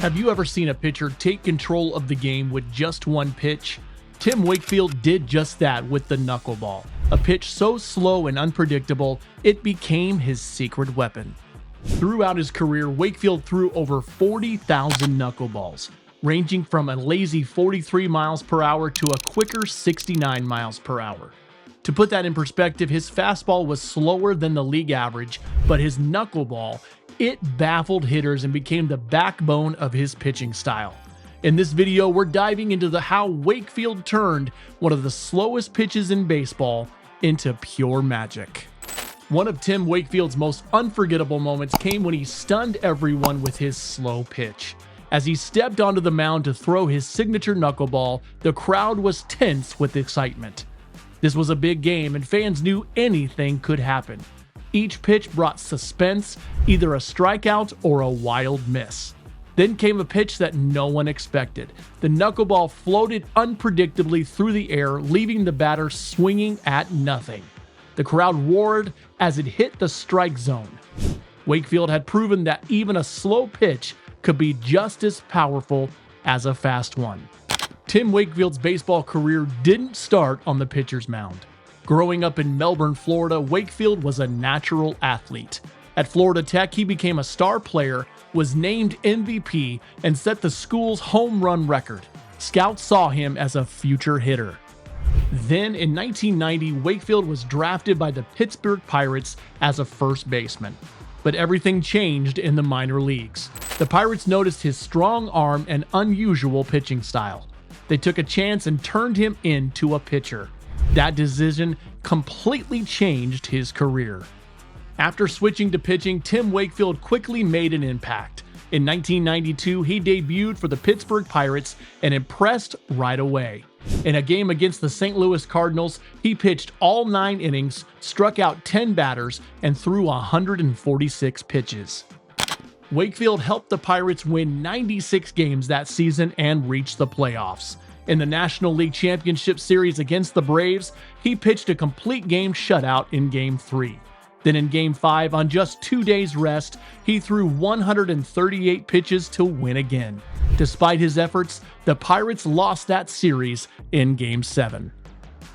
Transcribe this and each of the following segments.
Have you ever seen a pitcher take control of the game with just one pitch? Tim Wakefield did just that with the knuckleball, a pitch so slow and unpredictable, it became his secret weapon. Throughout his career, Wakefield threw over 40,000 knuckleballs, ranging from a lazy 43 miles per hour to a quicker 69 miles per hour. To put that in perspective, his fastball was slower than the league average, but his knuckleball, it baffled hitters and became the backbone of his pitching style. In this video, we're diving into how Wakefield turned one of the slowest pitches in baseball into pure magic. One of Tim Wakefield's most unforgettable moments came when he stunned everyone with his slow pitch. As he stepped onto the mound to throw his signature knuckleball, the crowd was tense with excitement. This was a big game, and fans knew anything could happen. Each pitch brought suspense, either a strikeout or a wild miss. Then came a pitch that no one expected. The knuckleball floated unpredictably through the air, leaving the batter swinging at nothing. The crowd roared as it hit the strike zone. Wakefield had proven that even a slow pitch could be just as powerful as a fast one. Tim Wakefield's baseball career didn't start on the pitcher's mound. Growing up in Melbourne, Florida, Wakefield was a natural athlete. At Florida Tech, he became a star player, was named MVP, and set the school's home run record. Scouts saw him as a future hitter. Then, in 1990, Wakefield was drafted by the Pittsburgh Pirates as a first baseman. But everything changed in the minor leagues. The Pirates noticed his strong arm and unusual pitching style. They took a chance and turned him into a pitcher. That decision completely changed his career. After switching to pitching, Tim Wakefield quickly made an impact. In 1992, he debuted for the Pittsburgh Pirates and impressed right away. In a game against the St. Louis Cardinals, he pitched all 9 innings, struck out 10 batters, and threw 146 pitches. Wakefield helped the Pirates win 96 games that season and reach the playoffs. In the National League Championship Series against the Braves, he pitched a complete game shutout in Game 3. Then in Game 5, on just 2 days rest, he threw 138 pitches to win again. Despite his efforts, the Pirates lost that series in Game 7.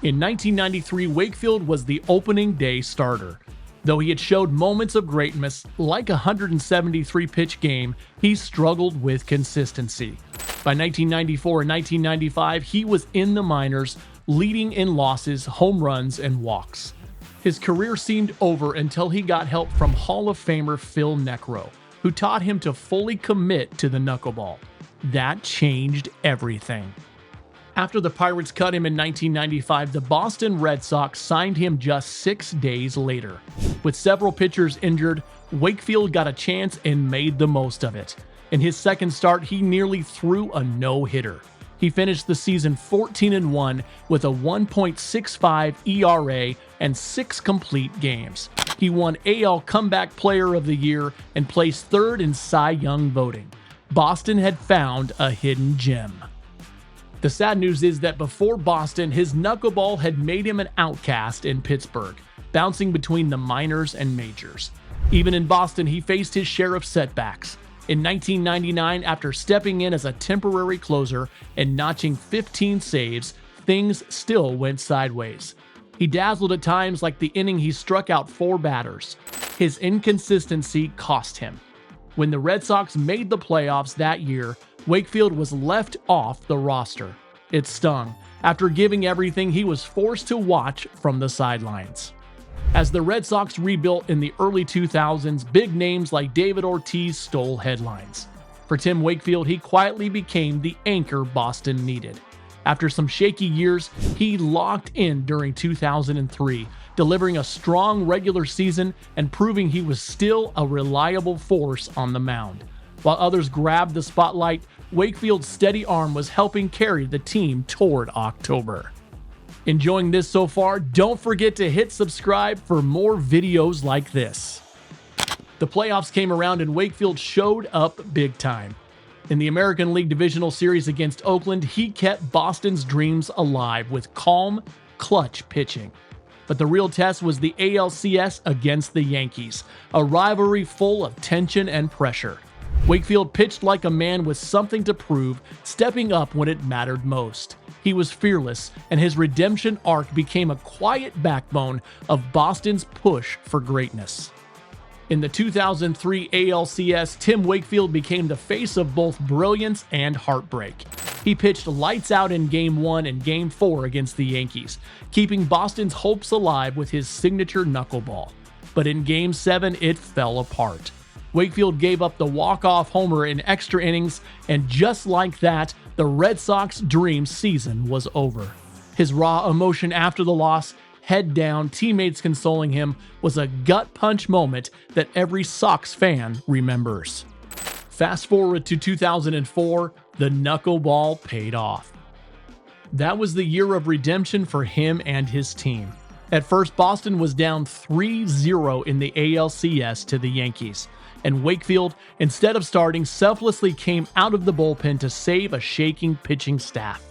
In 1993, Wakefield was the opening day starter. Though he had showed moments of greatness, like a 173-pitch game, he struggled with consistency. By 1994 and 1995, he was in the minors, leading in losses, home runs, and walks. His career seemed over until he got help from Hall of Famer Phil Necro, who taught him to fully commit to the knuckleball. That changed everything. After the Pirates cut him in 1995, the Boston Red Sox signed him just 6 days later. With several pitchers injured, Wakefield got a chance and made the most of it. In his second start, he nearly threw a no-hitter. He finished the season 14-1 with a 1.65 ERA and 6 complete games. He won AL Comeback Player of the Year and placed third in Cy Young voting. Boston had found a hidden gem. The sad news is that before Boston, his knuckleball had made him an outcast in Pittsburgh, bouncing between the minors and majors. Even in Boston, he faced his share of setbacks. In 1999, after stepping in as a temporary closer and notching 15 saves, things still went sideways. He dazzled at times, like the inning he struck out 4 batters. His inconsistency cost him. When the Red Sox made the playoffs that year, Wakefield was left off the roster. It stung. After giving everything, he was forced to watch from the sidelines. As the Red Sox rebuilt in the early 2000s, big names like David Ortiz stole headlines. For Tim Wakefield, he quietly became the anchor Boston needed. After some shaky years, he locked in during 2003, delivering a strong regular season and proving he was still a reliable force on the mound. While others grabbed the spotlight, Wakefield's steady arm was helping carry the team toward October. Enjoying this so far? Don't forget to hit subscribe for more videos like this. The playoffs came around and Wakefield showed up big time. In the American League Divisional Series against Oakland, he kept Boston's dreams alive with calm, clutch pitching. But the real test was the ALCS against the Yankees, a rivalry full of tension and pressure. Wakefield pitched like a man with something to prove, stepping up when it mattered most. He was fearless, and his redemption arc became a quiet backbone of Boston's push for greatness. In the 2003 ALCS, Tim Wakefield became the face of both brilliance and heartbreak. He pitched lights out in Game 1 and Game 4 against the Yankees, keeping Boston's hopes alive with his signature knuckleball. But in Game 7, it fell apart. Wakefield gave up the walk-off homer in extra innings, and just like that, the Red Sox dream season was over. His raw emotion after the loss, head down, teammates consoling him, was a gut punch moment that every Sox fan remembers. Fast forward to 2004, the knuckleball paid off. That was the year of redemption for him and his team. At first, Boston was down 3-0 in the ALCS to the Yankees, and Wakefield, instead of starting, selflessly came out of the bullpen to save a shaking pitching staff.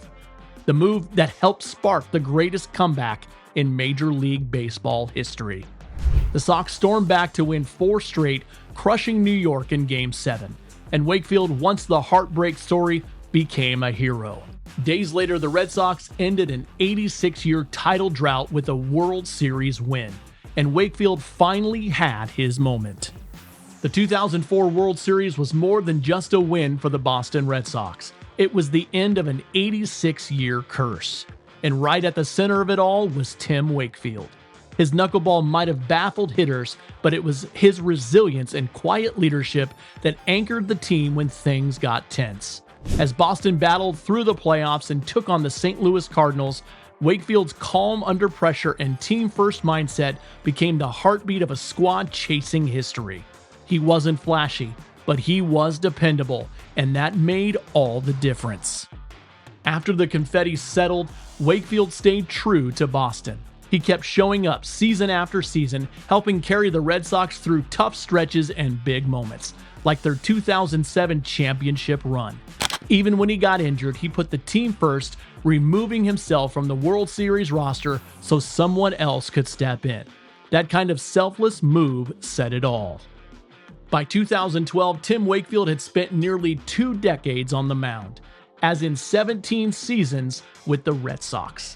The move that helped spark the greatest comeback in Major League Baseball history. The Sox stormed back to win 4 straight, crushing New York in Game 7, and Wakefield, once the heartbreak story, became a hero. Days later, the Red Sox ended an 86-year title drought with a World Series win, and Wakefield finally had his moment. The 2004 World Series was more than just a win for the Boston Red Sox. It was the end of an 86-year curse. And right at the center of it all was Tim Wakefield. His knuckleball might have baffled hitters, but it was his resilience and quiet leadership that anchored the team when things got tense. As Boston battled through the playoffs and took on the St. Louis Cardinals, Wakefield's calm under pressure and team-first mindset became the heartbeat of a squad chasing history. He wasn't flashy, but he was dependable, and that made all the difference. After the confetti settled, Wakefield stayed true to Boston. He kept showing up season after season, helping carry the Red Sox through tough stretches and big moments, like their 2007 championship run. Even when he got injured, he put the team first, removing himself from the World Series roster so someone else could step in. That kind of selfless move said it all. By 2012, Tim Wakefield had spent nearly 2 decades on the mound, as in 17 seasons with the Red Sox.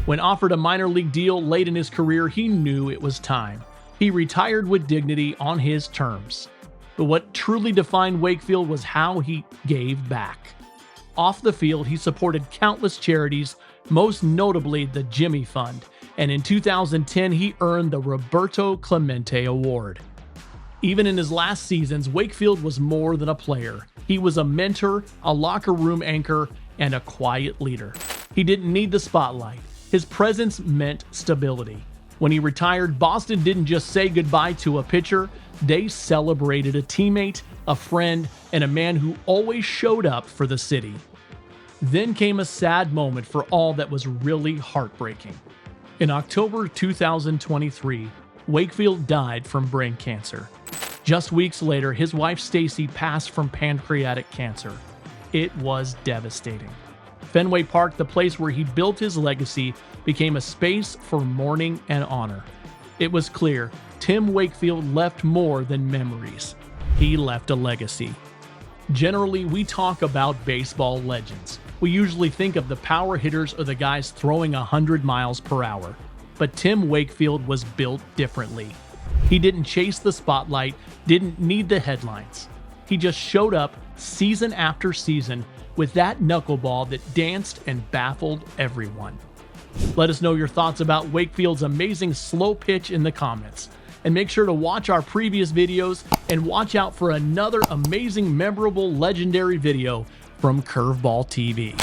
When offered a minor league deal late in his career, he knew it was time. He retired with dignity on his terms. But what truly defined Wakefield was how he gave back. Off the field, he supported countless charities, most notably the Jimmy Fund, and in 2010 he earned the Roberto Clemente Award. Even in his last seasons, Wakefield was more than a player. He was a mentor, a locker room anchor, and a quiet leader. He didn't need the spotlight. His presence meant stability. When he retired, Boston didn't just say goodbye to a pitcher, they celebrated a teammate, a friend, and a man who always showed up for the city. Then came a sad moment for all that was really heartbreaking. In October 2023, Wakefield died from brain cancer. Just weeks later, his wife Stacy passed from pancreatic cancer. It was devastating. Fenway Park, the place where he built his legacy, became a space for mourning and honor. It was clear Tim Wakefield left more than memories. He left a legacy. Generally, we talk about baseball legends. We usually think of the power hitters or the guys throwing 100 miles per hour. But Tim Wakefield was built differently. He didn't chase the spotlight, didn't need the headlines. He just showed up season after season with that knuckleball that danced and baffled everyone. Let us know your thoughts about Wakefield's amazing slow pitch in the comments. And make sure to watch our previous videos and watch out for another amazing, memorable, legendary video from Curveball TV.